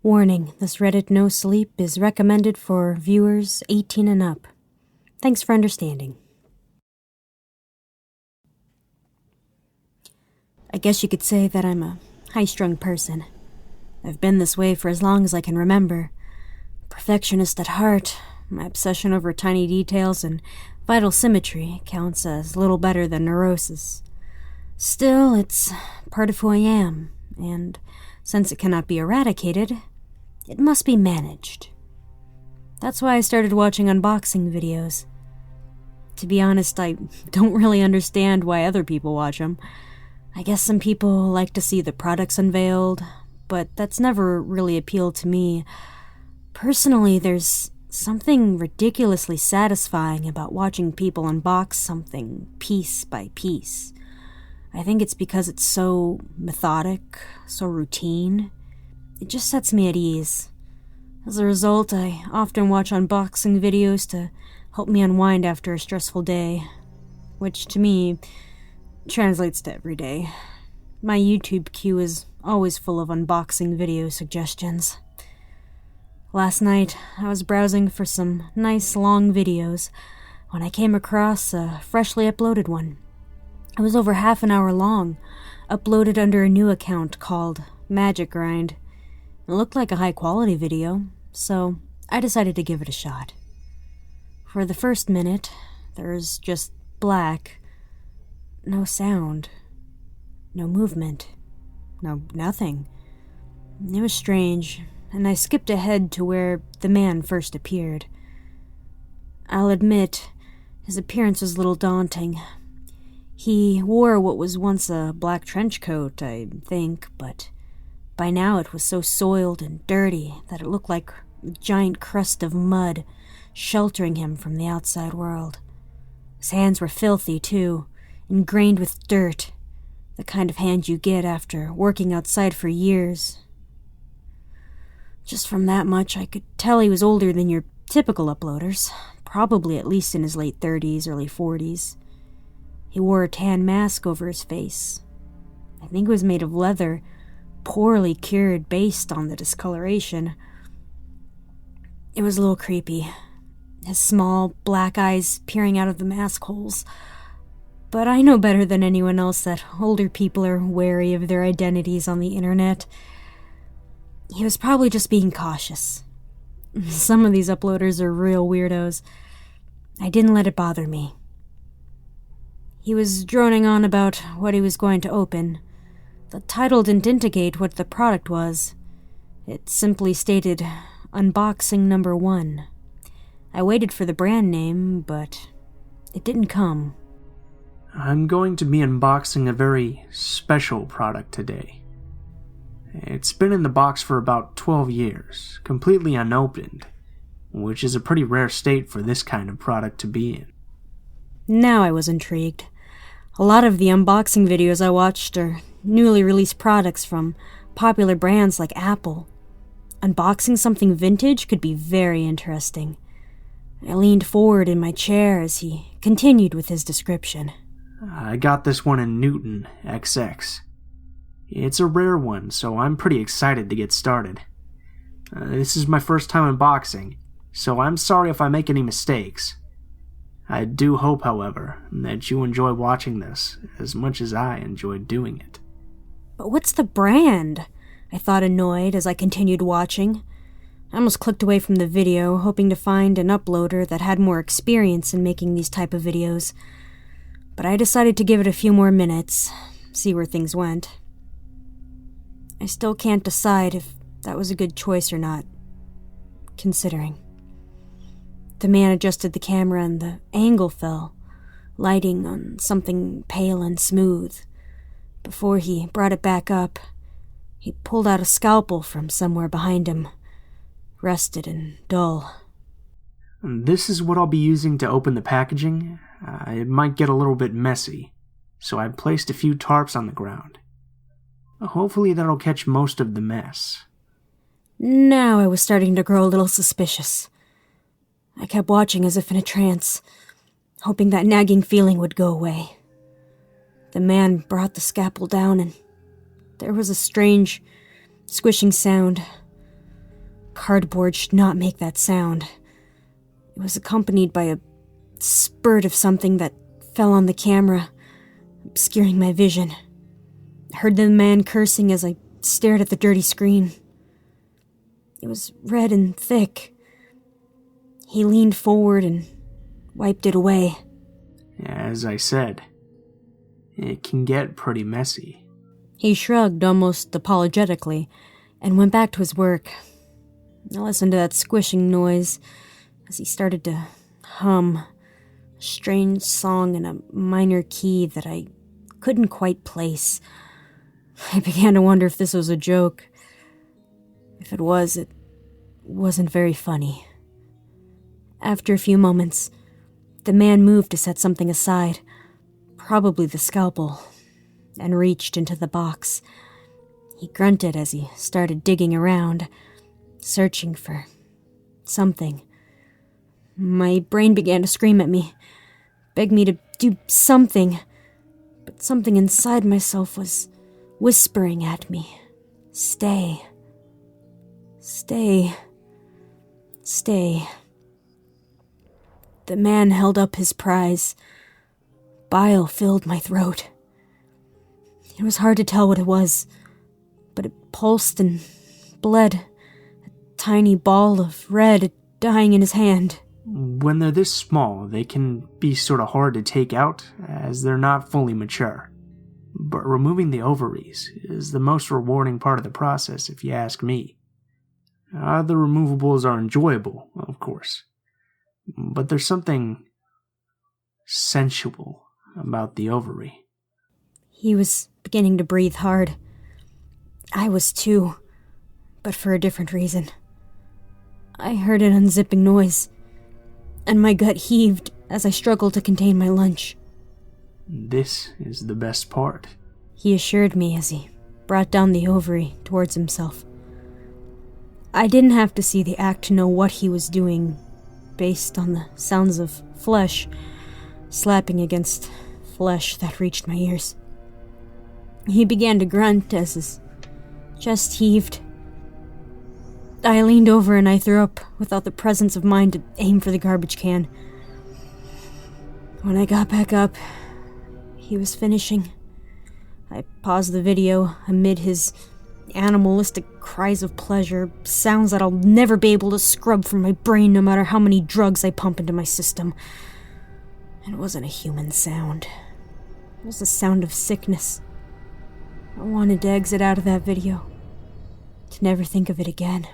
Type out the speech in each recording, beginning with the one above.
Warning, this Reddit no sleep is recommended for viewers 18 and up. Thanks for understanding. I guess you could say that I'm a high-strung person. I've been this way for as long as I can remember. Perfectionist at heart, my obsession over tiny details and vital symmetry counts as little better than neurosis. Still, it's part of who I am, and since it cannot be eradicated, it must be managed. That's why I started watching unboxing videos. To be honest, I don't really understand why other people watch them. I guess some people like to see the products unveiled, but that's never really appealed to me. Personally, there's something ridiculously satisfying about watching people unbox something piece by piece. I think it's because it's so methodic, so routine. It just sets me at ease. As a result, I often watch unboxing videos to help me unwind after a stressful day, which to me translates to every day. My YouTube queue is always full of unboxing video suggestions. Last night, I was browsing for some nice long videos when I came across a freshly uploaded one. It was over half an hour long, uploaded under a new account called Magic Grind. It looked like a high-quality video, so I decided to give it a shot. For the first minute, there's just black, no sound, no movement, no nothing. It was strange, and I skipped ahead to where the man first appeared. I'll admit, his appearance was a little daunting. He wore what was once a black trench coat, I think, but by now it was so soiled and dirty that it looked like a giant crust of mud sheltering him from the outside world. His hands were filthy, too, ingrained with dirt, the kind of hand you get after working outside for years. Just from that much, I could tell he was older than your typical uploaders, probably at least in his late 30s, early 40s. He wore a tan mask over his face. I think it was made of leather, poorly cured based on the discoloration. It was a little creepy, his small black eyes peering out of the mask holes. But I know better than anyone else that older people are wary of their identities on the internet. He was probably just being cautious. Some of these uploaders are real weirdos. I didn't let it bother me. He was droning on about what he was going to open. The title didn't indicate what the product was. It simply stated, Unboxing Number 1. I waited for the brand name, but it didn't come. I'm going to be unboxing a very special product today. It's been in the box for about 12 years, completely unopened, which is a pretty rare state for this kind of product to be in. Now I was intrigued. A lot of the unboxing videos I watched are newly released products from popular brands like Apple. Unboxing something vintage could be very interesting. I leaned forward in my chair as he continued with his description. I got this one in Newton XX. It's a rare one, so I'm pretty excited to get started. This is my first time unboxing, so I'm sorry if I make any mistakes. I do hope, however, that you enjoy watching this as much as I enjoyed doing it. But what's the brand? I thought, annoyed as I continued watching. I almost clicked away from the video, hoping to find an uploader that had more experience in making these type of videos. But I decided to give it a few more minutes, see where things went. I still can't decide if that was a good choice or not, considering. The man adjusted the camera and the angle fell, lighting on something pale and smooth. Before he brought it back up, he pulled out a scalpel from somewhere behind him, rusted and dull. This is what I'll be using to open the packaging. It might get a little bit messy, so I placed a few tarps on the ground. Hopefully that'll catch most of the mess. Now I was starting to grow a little suspicious. I kept watching as if in a trance, hoping that nagging feeling would go away. The man brought the scalpel down, and there was a strange, squishing sound. cardboard should not make that sound. It was accompanied by a spurt of something that fell on the camera, obscuring my vision. I heard the man cursing as I stared at the dirty screen. It was red and thick. He leaned forward and wiped it away. As I said, it can get pretty messy. He shrugged almost apologetically and went back to his work. I listened to that squishing noise as he started to hum a strange song in a minor key that I couldn't quite place. I began to wonder if this was a joke. If it was, it wasn't very funny. After a few moments, the man moved to set something aside, probably the scalpel, and reached into the box. He grunted as he started digging around, searching for something. My brain began to scream at me, beg me to do something, but something inside myself was whispering at me, "Stay. Stay. Stay." The man held up his prize. Bile filled my throat. It was hard to tell what it was, but it pulsed and bled, a tiny ball of red dying in his hand. When they're this small, they can be sort of hard to take out, as they're not fully mature. But removing the ovaries is the most rewarding part of the process, if you ask me. The removables are enjoyable, of course, but there's something sensual about the ovary. He was beginning to breathe hard. I was too, but for a different reason. I heard an unzipping noise, and my gut heaved as I struggled to contain my lunch. This is the best part, he assured me as he brought down the ovary towards himself. I didn't have to see the act to know what he was doing, based on the sounds of flesh slapping against flesh that reached my ears. He began to grunt as his chest heaved. I leaned over and I threw up without the presence of mind to aim for the garbage can. When I got back up, he was finishing. I paused the video amid his animalistic cries of pleasure, sounds that I'll never be able to scrub from my brain no matter how many drugs I pump into my system. It wasn't a human sound. It was the sound of sickness. I wanted to exit out of that video, to never think of it again.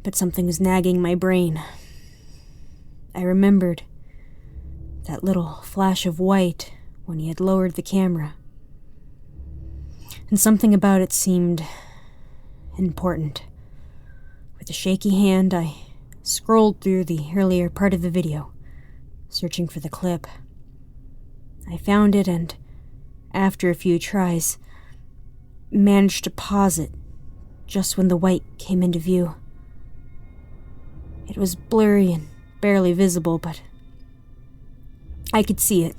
But something was nagging my brain. I remembered that little flash of white when he had lowered the camera. And something about it seemed important. With a shaky hand, I scrolled through the earlier part of the video, searching for the clip. I found it and, after a few tries, managed to pause it just when the white came into view. It was blurry and barely visible, but I could see it.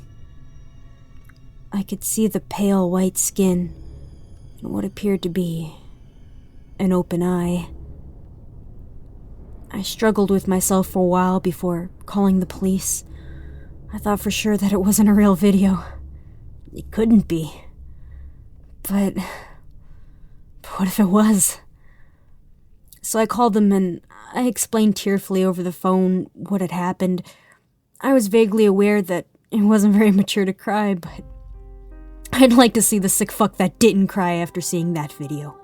I could see the pale white skin and what appeared to be an open eye. I struggled with myself for a while before calling the police. I thought for sure that it wasn't a real video. It couldn't be. But what if it was? So I called them and I explained tearfully over the phone what had happened. I was vaguely aware that it wasn't very mature to cry, but I'd like to see the sick fuck that didn't cry after seeing that video.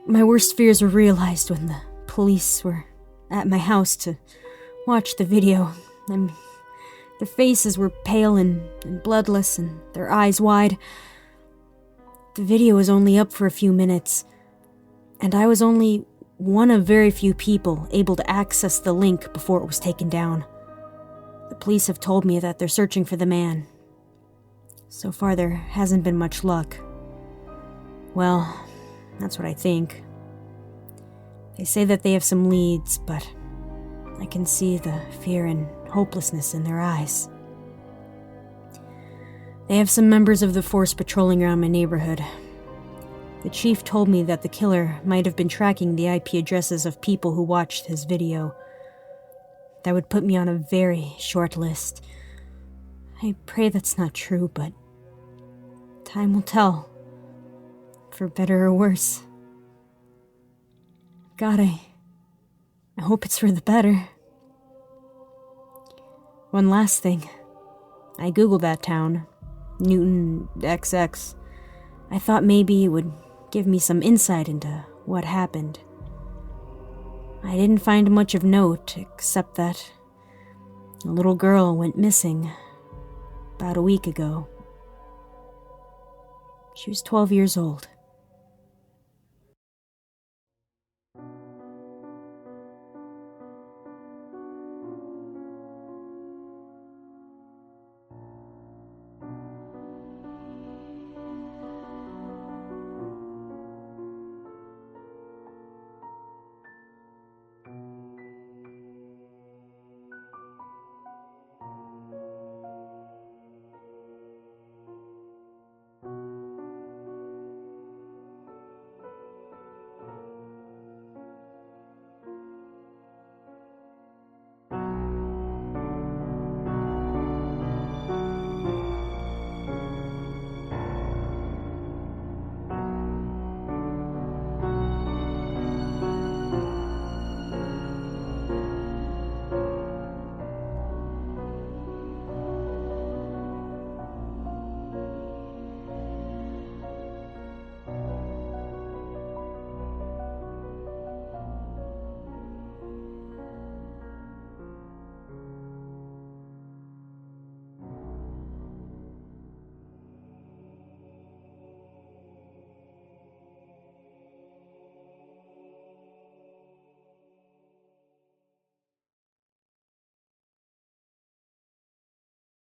My worst fears were realized when the police were at my house to watch the video. Their faces were pale and bloodless and their eyes wide. The video was only up for a few minutes, and I was only one of very few people able to access the link before it was taken down. The police have told me that they're searching for the man. So far, there hasn't been much luck. Well, that's what I think. They say that they have some leads, but I can see the fear and hopelessness in their eyes. They have some members of the force patrolling around my neighborhood. The chief told me that the killer might have been tracking the IP addresses of people who watched his video. That would put me on a very short list. I pray that's not true, but time will tell. For better or worse. God, I hope it's for the better. One last thing. I googled that town, Newton XX. I thought maybe it would give me some insight into what happened. I didn't find much of note, except that a little girl went missing about a week ago. She was 12 years old.